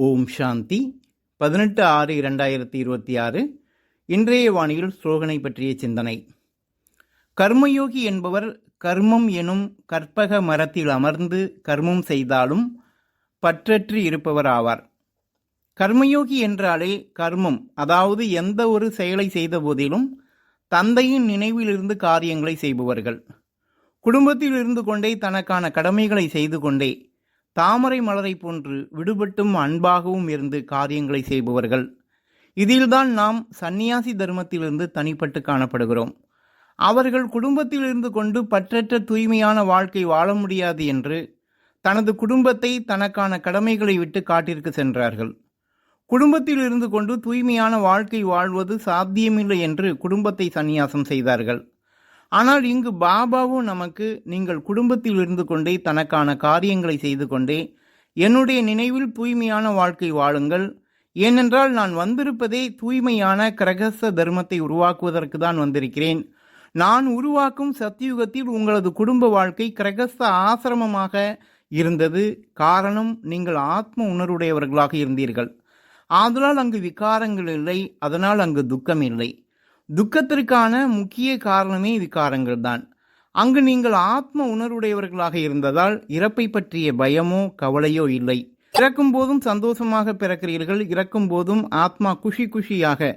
ஓம் சாந்தி 18/6/2026. இன்றைய வானியில் ஸ்லோகனை பற்றிய சிந்தனை. கர்மயோகி என்பவர் கர்மம் எனும் கற்பக மரத்தில் அமர்ந்து கர்மம் செய்தாலும் பற்றற்று இருப்பவர் ஆவார். கர்மயோகி என்றாலே கர்மம், அதாவது எந்த ஒரு செயலை செய்த போதிலும் தந்தையின் நினைவிலிருந்து காரியங்களை செய்பவர்கள். குடும்பத்தில் இருந்து கொண்டே தனக்கான கடமைகளை செய்து கொண்டே தாமரை மலரை போன்று விடுபட்டும் அன்பாகவும் இருந்து காரியங்களை செய்பவர்கள். இதில்தான் நாம் சந்நியாசி தர்மத்திலிருந்து தனிப்பட்டு காணப்படுகிறோம். அவர்கள் குடும்பத்தில் இருந்து கொண்டு பற்றற்ற தூய்மையான வாழ்க்கை வாழ முடியாது என்று தனது குடும்பத்தை தனக்கான கடமைகளை விட்டு காட்டிற்கு சென்றார்கள். குடும்பத்தில் இருந்து கொண்டு தூய்மையான வாழ்க்கை வாழ்வது சாத்தியமில்லை என்று குடும்பத்தை சந்நியாசம் செய்தார்கள். ஆனால் இங்கு பாபாவோ நமக்கு, நீங்கள் குடும்பத்தில் இருந்து கொண்டே தனக்கான காரியங்களை செய்து கொண்டே என்னுடைய நினைவில் தூய்மையான வாழ்க்கை வாழுங்கள். ஏனென்றால் நான் வந்திருப்பதே தூய்மையான கிரகஸ்த தர்மத்தை உருவாக்குவதற்கு தான் வந்திருக்கிறேன். நான் உருவாக்கும் சத்தியுகத்தில் உங்களது குடும்ப வாழ்க்கை கிரகஸ்த ஆசிரமமாக இருந்தது. காரணம், நீங்கள் ஆத்ம உணர்வுடையவர்களாக இருந்தீர்கள். ஆதலால் அங்கு விகாரங்கள் இல்லை, அதனால் அங்கு துக்கம் இல்லை. துக்கத்திற்கான முக்கிய காரணமே விகாரங்கள் தான். அங்கு நீங்கள் ஆத்ம உணர்வுடையவர்களாக இருந்ததால் இறப்பை பற்றிய பயமோ கவலையோ இல்லை. இறக்கும் போதும் சந்தோஷமாக பிறக்கிறீர்கள். இறக்கும் போதும் ஆத்மா குஷியாக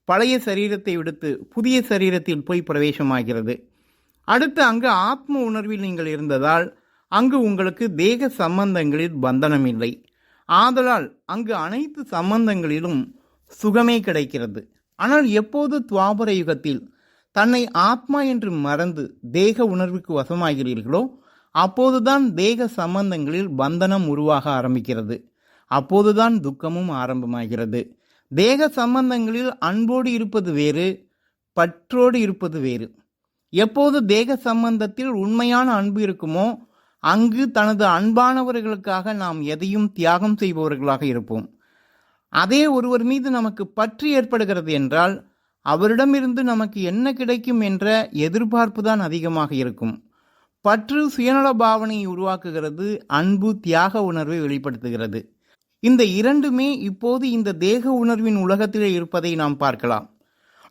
பழைய சரீரத்தை விடுத்து புதிய சரீரத்தில் போய் பிரவேசமாகிறது. அடுத்து அங்கு ஆத்ம உணர்வில் நீங்கள் இருந்ததால் அங்கு உங்களுக்கு தேக சம்பந்தங்களில் பந்தனம் இல்லை. ஆதலால் அங்கு அனைத்து சம்பந்தங்களிலும் சுகமே கிடைக்கிறது. ஆனால் எப்போது துவாபர யுகத்தில் தன்னை ஆத்மா என்று மறந்து தேக உணர்வுக்கு வசமாகிறீர்களோ அப்போதுதான் தேக சம்பந்தங்களில் பந்தனம் உருவாக ஆரம்பிக்கிறது. அப்போதுதான் துக்கமும் ஆரம்பமாகிறது. தேக சம்பந்தங்களில் அன்போடு இருப்பது வேறு, பற்றோடு இருப்பது வேறு. எப்போது தேக சம்பந்தத்தில் உண்மையான அன்பு இருக்குமோ அங்கு தனது அன்பானவர்களுக்காக நாம் எதையும் தியாகம் செய்பவர்களாக இருப்போம். அதே ஒருவர் மீது நமக்கு பற்று ஏற்படுகிறது என்றால் அவரிடமிருந்து நமக்கு என்ன கிடைக்கும் என்ற எதிர்பார்ப்பு தான் அதிகமாக இருக்கும். பற்று சுயநல பாவனையை உருவாக்குகிறது, அன்பு தியாக உணர்வை வெளிப்படுத்துகிறது. இந்த இரண்டுமே இப்போது இந்த தேக உணர்வின் உலகத்திலே இருப்பதை நாம் பார்க்கலாம்.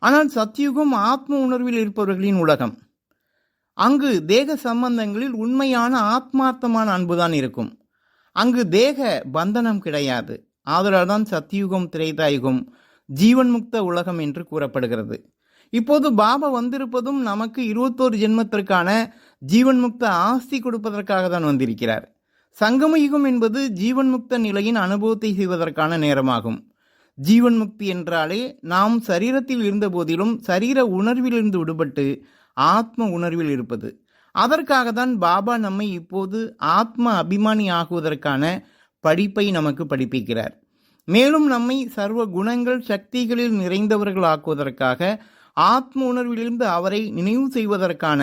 ஆனால் சத்யுகம் ஆத்ம உணர்வில் இருப்பவர்களின் உலகம். அங்கு தேக சம்பந்தங்களில் உண்மையான ஆத்மார்த்தமான அன்புதான் இருக்கும். அங்கு தேக பந்தனம் கிடையாது. ஆதலால் தான் சத்தியுகம், திரேதாயுகம், ஜீவன் முக்த உலகம் என்று கூறப்படுகிறது. இப்போது பாபா வந்திருப்பதும் நமக்கு 21 ஜென்மத்திற்கான ஜீவன் முக்த ஆஸ்தி கொடுப்பதற்காக தான் வந்திருக்கிறார். சங்கம யுகம் என்பது ஜீவன் முக்த நிலையின் அனுபவத்தை செய்வதற்கான நேரமாகும். ஜீவன் முக்தி என்றாலே நாம் சரீரத்தில் இருந்த போதிலும் சரீர உணர்விலிருந்து விடுபட்டு ஆத்ம உணர்வில் இருப்பது. அதற்காக தான் பாபா நம்மை இப்போது ஆத்ம அபிமானி ஆகுவதற்கான படிப்பை நமக்கு படிப்பிக்கிறார். மேலும் நம்மை சர்வ குணங்கள் சக்திகளில் நிறைந்தவர்கள் ஆக்குவதற்காக ஆத்ம உணர்விலிருந்து அவரை நினைவு செய்வதற்கான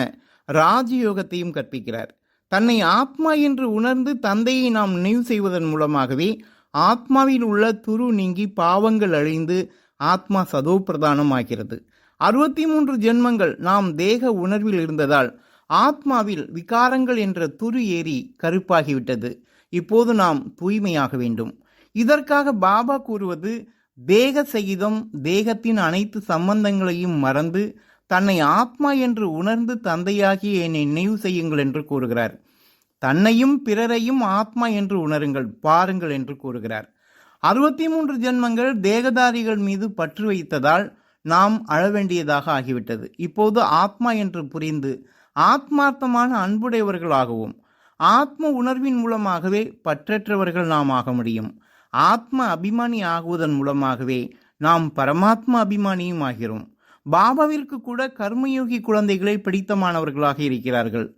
ராஜயோகத்தையும் கற்பிக்கிறார். தன்னை ஆத்மா என்று உணர்ந்து தந்தையை நாம் நினைவு செய்வதன் மூலமாகவே ஆத்மாவில் உள்ள துரு நீங்கி பாவங்கள் அழிந்து ஆத்மா சதோ பிரதானம் ஆகிறது. 63 ஜென்மங்கள் நாம் தேக உணர்வில் இருந்ததால் ஆத்மாவில் விகாரங்கள் என்ற துரு ஏறி கருப்பாகிவிட்டது. இப்போது நாம் தூய்மையாக வேண்டும். இதற்காக பாபா கூறுவது, தேக சகிதம் தேகத்தின் அனைத்து சம்பந்தங்களையும் மறந்து தன்னை ஆத்மா என்று உணர்ந்து தந்தையாகிய என்னை நினைவு செய்யுங்கள் என்று கூறுகிறார். தன்னையும் பிறரையும் ஆத்மா என்று உணருங்கள், பாருங்கள் என்று கூறுகிறார். 63 ஜென்மங்கள் தேகதாரிகள் மீது பற்று வைத்ததால் நாம் அழ வேண்டியதாக ஆகிவிட்டது. இப்போது ஆத்மா என்று புரிந்து ஆத்மார்த்தமான அன்புடையவர்களாகவும் ஆத்ம உணர்வின் மூலமாகவே பற்றற்றவர்கள் நாம் ஆக முடியும். ஆத்ம அபிமானி ஆகுவதன் மூலமாகவே நாம் பரமாத்மா அபிமானியும் ஆகிறோம். பாபாவிற்கு கூட கர்மயோகி குழந்தைகளை பிடித்தமானவர்களாக இருக்கிறார்கள்.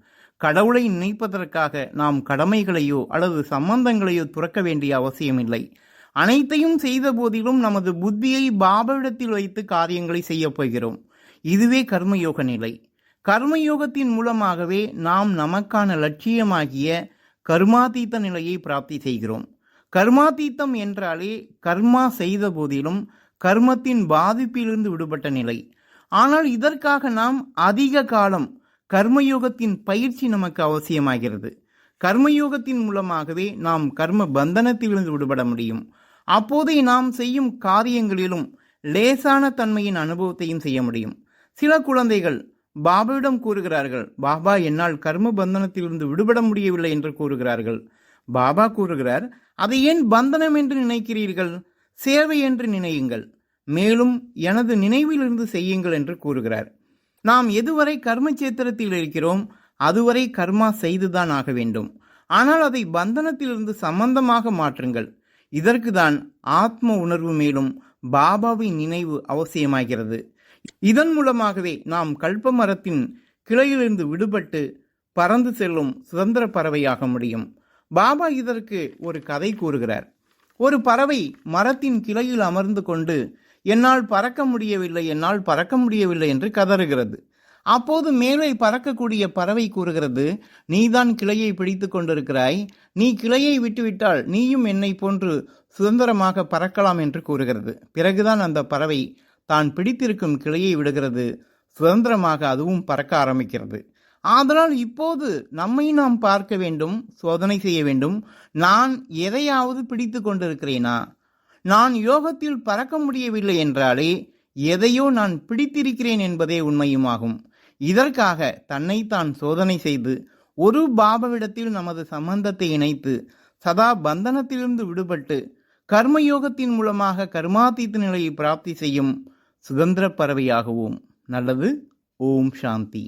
கடவுளை நினைப்பதற்காக நாம் கடமைகளையோ அல்லது சம்பந்தங்களையோ துறக்க வேண்டிய அவசியமில்லை. அனைத்தையும் செய்த போதிலும் நமது புத்தியை பாபாவிடத்தில் வைத்து காரியங்களை செய்ய போகிறோம். இதுவே கர்மயோக நிலை. கர்மயோகத்தின் மூலமாகவே நாம் நமக்கான லட்சியமாகிய கர்மாதீத்த நிலையை பிராப்தி செய்கிறோம். கர்மாதீத்தம் என்றாலே கர்மா செய்த போதிலும் கர்மத்தின் பாதிப்பிலிருந்து விடுபட்ட நிலை. ஆனால் இதற்காக நாம் அதிக காலம் கர்மயோகத்தின் பயிற்சி நமக்கு அவசியமாகிறது. கர்மயோகத்தின் மூலமாகவே நாம் கர்ம பந்தனத்திலிருந்து விடுபட முடியும். அப்போதே நாம் செய்யும் காரியங்களிலும் லேசான தன்மையின் அனுபவத்தையும் செய்ய முடியும். சில குழந்தைகள் பாபாவிடம் கூறுகிறார்கள், பாபா என்னால் கர்ம பந்தனத்திலிருந்து விடுபட முடியவில்லை என்று கூறுகிறார்கள். பாபா கூறுகிறார், அதை ஏன் பந்தனம் என்று நினைக்கிறீர்கள்? சேவை என்று நினையுங்கள், மேலும் எனது நினைவிலிருந்து செய்யுங்கள் என்று கூறுகிறார். நாம் எதுவரை கர்ம சேத்திரத்தில் இருக்கிறோம் அதுவரை கர்மா செய்துதான் ஆக வேண்டும். ஆனால் அதை பந்தனத்திலிருந்து சம்பந்தமாக மாற்றுங்கள். இதற்குதான் ஆத்ம உணர்வு மேலும் பாபாவின் நினைவு அவசியமாகிறது. இதன் மூலமாகவே நாம் கல்ப மரத்தின் கிளையிலிருந்து விடுபட்டு பறந்து செல்லும் சுதந்திர பறவையாக முடியும். பாபா இதற்கு ஒரு கதை கூறுகிறார். ஒரு பறவை மரத்தின் கிளையில் அமர்ந்து கொண்டு என்னால் பறக்க முடியவில்லை என்று கதறுகிறது. அப்போது மேலே பறக்கக்கூடிய பறவை கூறுகிறது, நீதான் கிளையை பிடித்து கொண்டிருக்கிறாய், நீ கிளையை விட்டுவிட்டால் நீயும் என்னை போன்று சுதந்திரமாக பறக்கலாம் என்று கூறுகிறது. பிறகுதான் அந்த பறவை தான் பிடித்திருக்கும் கிளையை விடுகிறது, சுதந்திரமாக அதுவும் பறக்க ஆரம்பிக்கிறது. ஆதலால் இப்போது நம்மை நாம் பார்க்க வேண்டும், சோதனை செய்ய வேண்டும். நான் எதையாவது பிடித்து கொண்டிருக்கிறேனா? நான் யோகத்தில் பறக்க முடியவில்லை என்றாலே எதையோ நான் பிடித்திருக்கிறேன் என்பதே உண்மையுமாகும். இதற்காக தன்னைத்தான் சோதனை செய்து ஒரு பாபாவிடத்தில் நமது சம்பந்தத்தை இணைத்து சதா பந்தனத்திலிருந்து விடுபட்டு கர்மயோகத்தின் மூலமாக கர்மாதீத நிலையை பிராப்தி செய்யும் சுதந்திர பறவையாகவும். நல்லது. ஓம் சாந்தி.